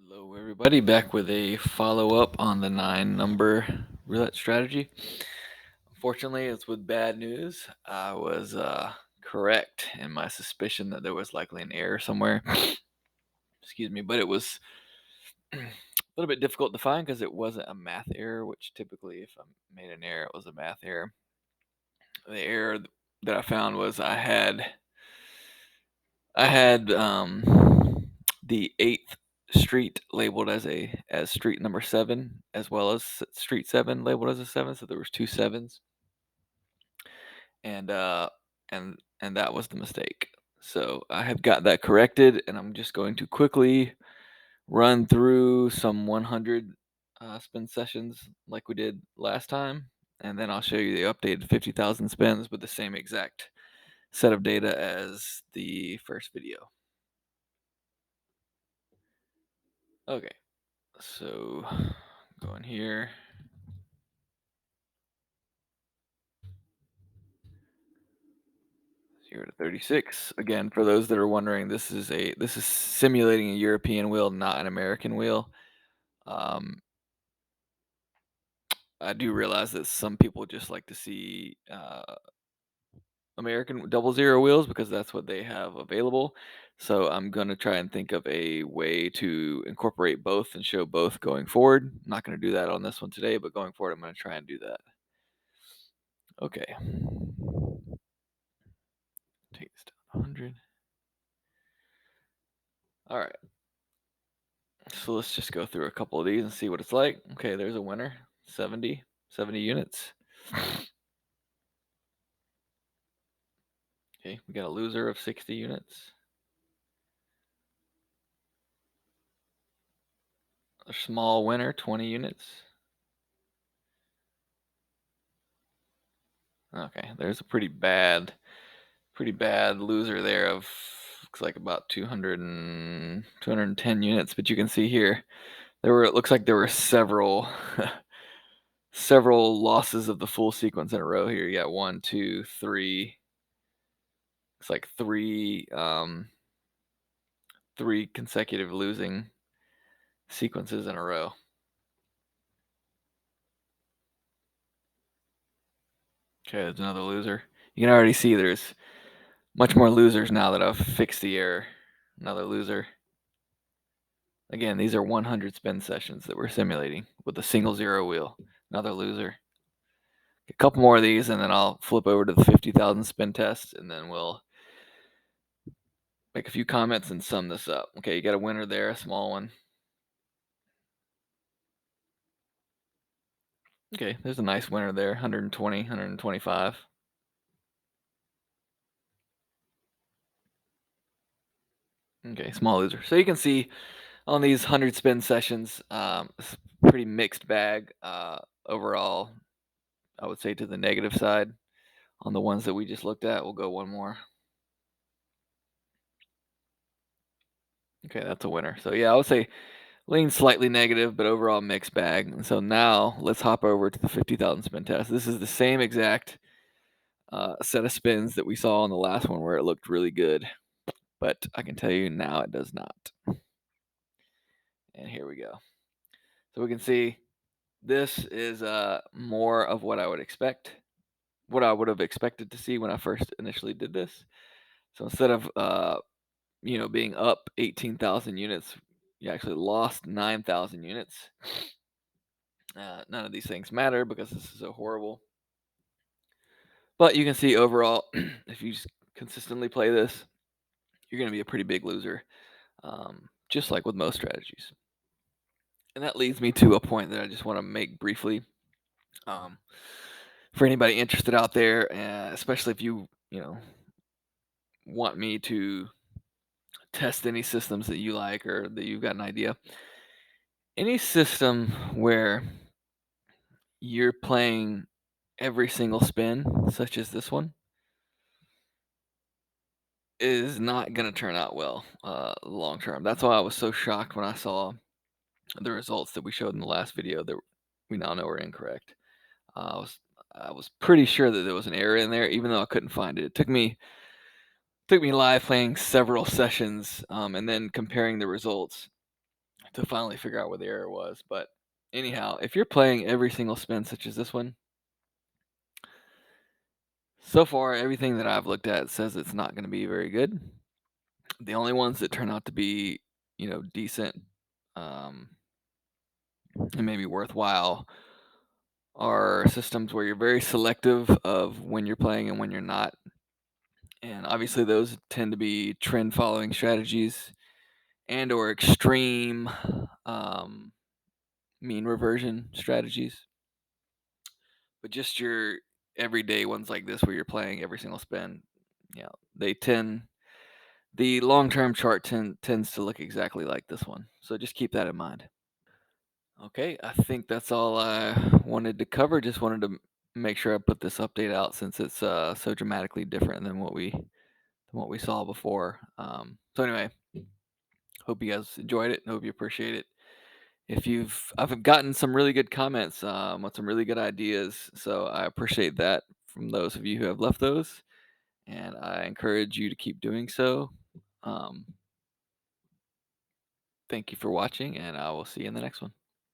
Hello, everybody. Back with a follow up on the 9 number roulette strategy. Unfortunately, it's with bad news. I was correct in my suspicion that there was likely an error somewhere. Excuse me, but it was a little bit difficult to find because it wasn't a math error, which typically, if I made an error, it was a math error. The error that I found was I had the eighth street labeled as street number 7, as well as street 7 labeled as a 7. So there was two sevens, and and that was the mistake. So I have got that corrected, and I'm just going to quickly run through some 100 spin sessions like we did last time, and then I'll show you the updated 50,000 spins with the same exact set of data as the first video. Okay. So go in here. 0 to 36. Again, for those that are wondering, this is simulating a European wheel, not an American wheel. I do realize that some people just like to see American 00 wheels because that's what they have available. So I'm gonna try and think of a way to incorporate both and show both going forward. I'm not gonna do that on this one today, but going forward, I'm gonna try and do that. Okay. Take this down 100. All right. So let's just go through a couple of these and see what it's like. Okay, there's a winner. 70 units. Okay, we got a loser of 60 units. A small winner, 20 units. Okay, there's a pretty bad loser there of looks like about 210 units, but you can see here it looks like there were several several losses of the full sequence in a row here. You got 1, 2, 3. It's like three consecutive losing sequences in a row. Okay, there's another loser. You can already see there's much more losers now that I've fixed the error. Another loser. Again, these are 100 spin sessions that we're simulating with a single 0 wheel. Another loser. A couple more of these, and then I'll flip over to the 50,000 spin test, and then we'll make a few comments and sum this up. Okay, you got a winner there, a small one. Okay, there's a nice winner there, 120, 125. Okay, small loser. So you can see on these 100 spin sessions, it's a pretty mixed bag. Overall, I would say to the negative side. On the ones that we just looked at, we'll go one more. Okay, that's a winner. So yeah, I would say lean slightly negative, but overall mixed bag. And so now let's hop over to the 50,000 spin test. This is the same exact set of spins that we saw on the last one where it looked really good, but I can tell you now it does not. And here we go. So we can see this is more of what I would expect, what I would have expected to see when I first initially did this. So instead of being up 18,000 units, you actually lost 9,000 units. None of these things matter because this is so horrible. But you can see overall, if you just consistently play this, you're going to be a pretty big loser, just like with most strategies. And that leads me to a point that I just want to make briefly. Um, for anybody interested out there, especially if you want me to test any systems that you like or that you've got an idea, any system where you're playing every single spin, such as this one, is not going to turn out well long term. That's why I was so shocked when I saw the results that we showed in the last video that we now know are incorrect. I was pretty sure that there was an error in there, even though I couldn't find it. It took me live playing several sessions and then comparing the results to finally figure out where the error was. But anyhow, if you're playing every single spin, such as this one, so far everything that I've looked at says it's not going to be very good. The only ones that turn out to be, decent, um, and maybe worthwhile are systems where you're very selective of when you're playing and when you're not. And obviously those tend to be trend following strategies and or extreme um, mean reversion strategies. But just your everyday ones like this where you're playing every single spin, they tend the long-term chart tends to look exactly like this one. So just keep that in mind. Okay, I think that's all I wanted to cover. Just wanted to make sure I put this update out since it's so dramatically different than what we saw before. So anyway, hope you guys enjoyed it. Hope you appreciate it. I've gotten some really good comments with some really good ideas, so I appreciate that from those of you who have left those, and I encourage you to keep doing so. Um, Thank you for watching, and I will see you in the next one.